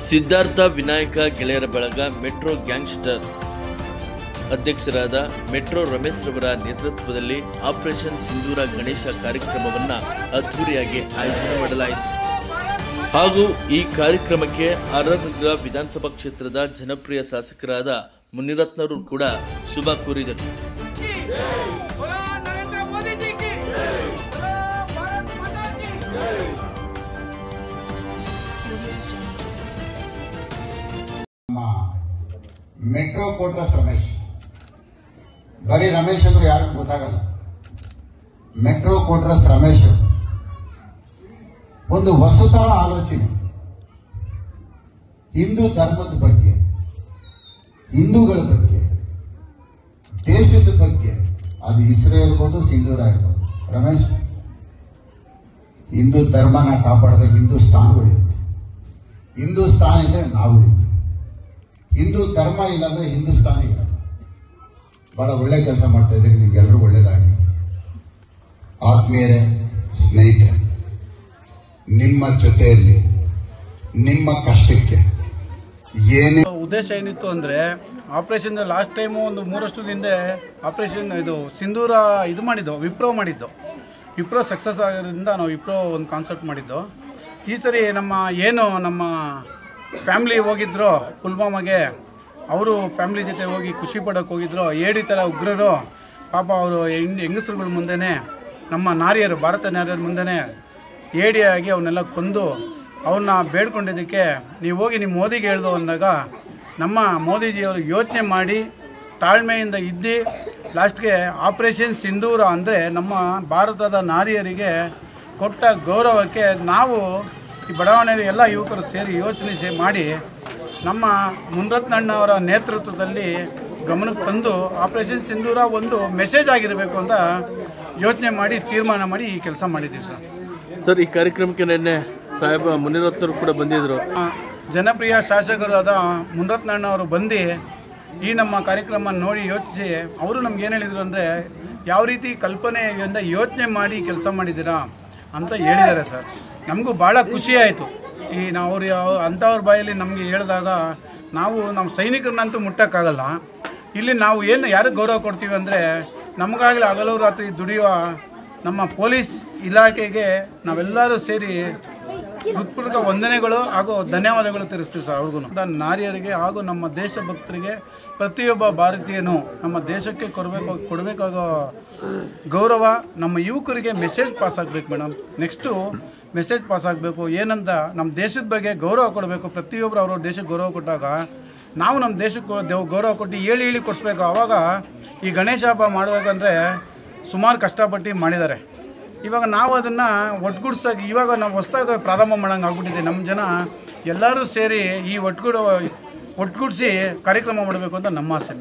ಸಿದ್ಧಾರ್ಥ ವಿನಾಯಕ ಗೆಳೆಯರ ಬಳಗ metro gangster ಅಧ್ಯಕ್ಷರಾದ ಮೆಟ್ರೋ ರಮೇಶ್ ರವರ ನೇತೃತ್ವದಲ್ಲಿ ಆಪರೇಷನ್ ಸಿಂಧೂರ ಗಣೇಶ ಕಾರ್ಯಕ್ರಮವನ್ನು ಅದ್ದೂರಿಯಾಗಿ ಆಯೋಜನೆ ಮಾಡಲಾಯಿತು ಹಾಗೂ ಈ ಕಾರ್ಯಕ್ರಮಕ್ಕೆ ಆರ್ನಗರ ವಿಧಾನಸಭಾ ಕ್ಷೇತ್ರದ ಜನಪ್ರಿಯ ಶಾಸಕರಾದ ಮುನಿರತ್ನರು ಕೂಡ ಶುಭ ಕೋರಿದರು. ಮೆಟ್ರೋ ಕೋಟ್ರಸ್ ರಮೇಶ್, ಬರೀ ರಮೇಶ್ ಅಂದ್ರೆ ಯಾರು ಗೊತ್ತಾಗಲ್ಲ. ಮೆಟ್ರೋ ಕೋಟ್ರಸ್ ರಮೇಶ್ ಒಂದು ವಸುತಾ ಆಲೋಚನೆ, ಹಿಂದೂ ಧರ್ಮದ ಬಗ್ಗೆ, ಹಿಂದೂಗಳ ಬಗ್ಗೆ, ದೇಶದ ಬಗ್ಗೆ, ಅದು ಇಸ್ರೇಲ್ ಇರ್ಬೋದು, ಸಿಂಧೂರ ಇರ್ಬೋದು. ರಮೇಶ್, ಹಿಂದೂ ಧರ್ಮನ ಕಾಪಾಡಿದ್ರೆ ಹಿಂದೂಸ್ತಾನ್ ಉಳಿಯುತ್ತೆ. ಹಿಂದೂಸ್ತಾನ್ ಇದ್ರೆ ನಾವು ಉಳಿತೀವಿ. ಹಿಂದೂ ಧರ್ಮ ಇಲ್ಲಾಂದ್ರೆ ಹಿಂದೂಸ್ತಾನ ಇಲ್ಲ. ಬಹಳ ಒಳ್ಳೆ ಕೆಲಸ ಮಾಡ್ತಾ ಇದ್ದೀರಿ, ನಿಮ್ಗೆಲ್ಲರೂ ಒಳ್ಳೇದಾಗಿ. ಆತ್ಮೀಯರೇ, ಸ್ನೇಹಿತರೆ, ನಿಮ್ಮ ಜೊತೆಯಲ್ಲಿ ನಿಮ್ಮ ಕಷ್ಟಕ್ಕೆ ಏನೇ ಉದ್ದೇಶ ಏನಿತ್ತು ಅಂದರೆ, ಆಪರೇಷನ್ ಲಾಸ್ಟ್ ಟೈಮು ಒಂದು 3 ವರ್ಷದ ಹಿಂದೆ ಆಪರೇಷನ್ ಇದು ಸಿಂಧೂರ ಇದು ಮಾಡಿದ್ದು, ವಿಪ್ರೋ ಸಕ್ಸಸ್ ಆಗಿರೋದ್ರಿಂದ ನಾವು ವಿಪ್ರೋ ಒಂದು ಕಾನ್ಸೆಪ್ಟ್ ಮಾಡಿದ್ದು. ಈ ಸರಿ ನಮ್ಮ ಫ್ಯಾಮ್ಲಿ ಹೋಗಿದ್ರು ಪುಲ್ವಾಮಾಗೆ, ಅವರು ಫ್ಯಾಮ್ಲಿ ಜೊತೆ ಹೋಗಿ ಖುಷಿ ಪಡೋಕ್ಕೆ ಹೋಗಿದ್ರು. ಏಡಿ ಥರ ಉಗ್ರರು ಪಾಪ ಅವರು ಹೆಂಗಸರುಗಳ ಮುಂದೆನೇ, ನಮ್ಮ ನಾರಿಯರು, ಭಾರತ ನಾರಿಯರ ಮುಂದೆನೇ ಏಡಿಯಾಗಿ ಅವನ್ನೆಲ್ಲ ಕೊಂದು ಅವ್ರನ್ನ ಬೇಡ್ಕೊಂಡಿದ್ದಕ್ಕೆ ನೀವು ಹೋಗಿ ನಿಮ್ಮ ಮೋದಿಗೆ ಹೇಳ್ದು ಅಂದಾಗ, ನಮ್ಮ ಮೋದಿಜಿಯವರು ಯೋಚನೆ ಮಾಡಿ ತಾಳ್ಮೆಯಿಂದ ಇದ್ದು ಲಾಸ್ಟ್ಗೆ ಆಪರೇಷನ್ ಸಿಂಧೂರ ಅಂದರೆ ನಮ್ಮ ಭಾರತದ ನಾರಿಯರಿಗೆ ಕೊಟ್ಟ ಗೌರವಕ್ಕೆ ನಾವು ಈ ಬಡಾವಣೆಯ ಎಲ್ಲ ಯುವಕರು ಸೇರಿ ಯೋಚನೆ ಮಾಡಿ ನಮ್ಮ ಮುನಿರತ್ನಣ್ಣವರ ನೇತೃತ್ವದಲ್ಲಿ ಗಮನಕ್ಕೆ ತಂದು ಆಪರೇಷನ್ ಸಿಂಧೂರ ಒಂದು ಮೆಸೇಜ್ ಆಗಿರಬೇಕು ಅಂತ ಯೋಚನೆ ಮಾಡಿ ತೀರ್ಮಾನ ಮಾಡಿ ಈ ಕೆಲಸ ಮಾಡಿದ್ದೀವಿ ಸರ್. ಈ ಕಾರ್ಯಕ್ರಮಕ್ಕೆ ನಿನ್ನೆ ಸಾಹೇಬ ಮುನಿರತ್ನರು ಕೂಡ ಬಂದಿದ್ದರು. ಜನಪ್ರಿಯ ಶಾಸಕರಾದ ಮುನಿರತ್ನಣ್ಣವರು ಬಂದು ಈ ನಮ್ಮ ಕಾರ್ಯಕ್ರಮ ನೋಡಿ ಯೋಚಿಸಿ ಅವರು ನಮ್ಗೆ ಏನು ಹೇಳಿದರು ಅಂದರೆ, ಯಾವ ರೀತಿ ಕಲ್ಪನೆಯಿಂದ ಯೋಚನೆ ಮಾಡಿ ಕೆಲಸ ಮಾಡಿದ್ದೀರಾ ಅಂತ ಹೇಳಿದ್ದಾರೆ ಸರ್. ನಮಗೂ ಭಾಳ ಖುಷಿ ಆಯಿತು. ಈ ನಾವು ಅಂಥವ್ರ ಬಾಯಲ್ಲಿ ನಮಗೆ ಹೇಳಿದಾಗ ನಮ್ಮ ಸೈನಿಕರನ್ನಂತೂ ಮುಟ್ಟೋಕ್ಕಾಗಲ್ಲ. ಇಲ್ಲಿ ನಾವು ಯಾರಿಗೆ ಗೌರವ ಕೊಡ್ತೀವಿ ಅಂದರೆ, ನಮಗಾಗಲಿ ಹಗಲು ರಾತ್ರಿ ದುಡಿಯುವ ನಮ್ಮ ಪೊಲೀಸ್ ಇಲಾಖೆಗೆ ನಾವೆಲ್ಲರೂ ಸೇರಿ ಹೃತ್ಪೂರ್ವಕ ವಂದನೆಗಳು ಹಾಗೂ ಧನ್ಯವಾದಗಳು ತಿಳಿಸ್ತೀವಿ ಸರ್. ಅವ್ರಿಗೂ ನಾರಿಯರಿಗೆ ಹಾಗೂ ನಮ್ಮ ದೇಶಭಕ್ತರಿಗೆ, ಪ್ರತಿಯೊಬ್ಬ ಭಾರತೀಯನು ನಮ್ಮ ದೇಶಕ್ಕೆ ಕೊಡಬೇಕಾಗೋ ಗೌರವ ನಮ್ಮ ಯುವಕರಿಗೆ ಮೆಸೇಜ್ ಪಾಸ್ ಆಗಬೇಕು ಮೇಡಮ್. ನೆಕ್ಸ್ಟು ಮೆಸೇಜ್ ಪಾಸ್ ಆಗಬೇಕು ಏನಂತ, ನಮ್ಮ ದೇಶದ ಬಗ್ಗೆ ಗೌರವ ಕೊಡಬೇಕು. ಪ್ರತಿಯೊಬ್ಬರು ಅವ್ರವ್ರ ದೇಶಕ್ಕೆ ಗೌರವ ಕೊಟ್ಟಾಗ ನಾವು ನಮ್ಮ ದೇಶಕ್ಕೆ ಗೌರವ ಕೊಟ್ಟು ಹೇಳಿ ಕೊಡಿಸ್ಬೇಕು. ಆವಾಗ ಈ ಗಣೇಶ ಹಬ್ಬ ಮಾಡಬೇಕಂದ್ರೆ ಸುಮಾರು ಕಷ್ಟಪಟ್ಟು ಮಾಡಿದ್ದಾರೆ. ಇವಾಗ ನಾವು ಅದನ್ನು ಒಟ್ಟುಗೂಡಿಸ್ದಾಗ ಇವಾಗ ನಾವು ಹೊಸದಾಗಿ ಪ್ರಾರಂಭ ಮಾಡೋಂಗೆ ಆಗ್ಬಿಟ್ಟಿದೆ. ನಮ್ಮ ಜನ ಎಲ್ಲರೂ ಸೇರಿ ಈ ಒಟ್ಟುಗೂಡಿಸಿ ಕಾರ್ಯಕ್ರಮ ಮಾಡಬೇಕು ಅಂತ ನಮ್ಮ ಆಸೆ.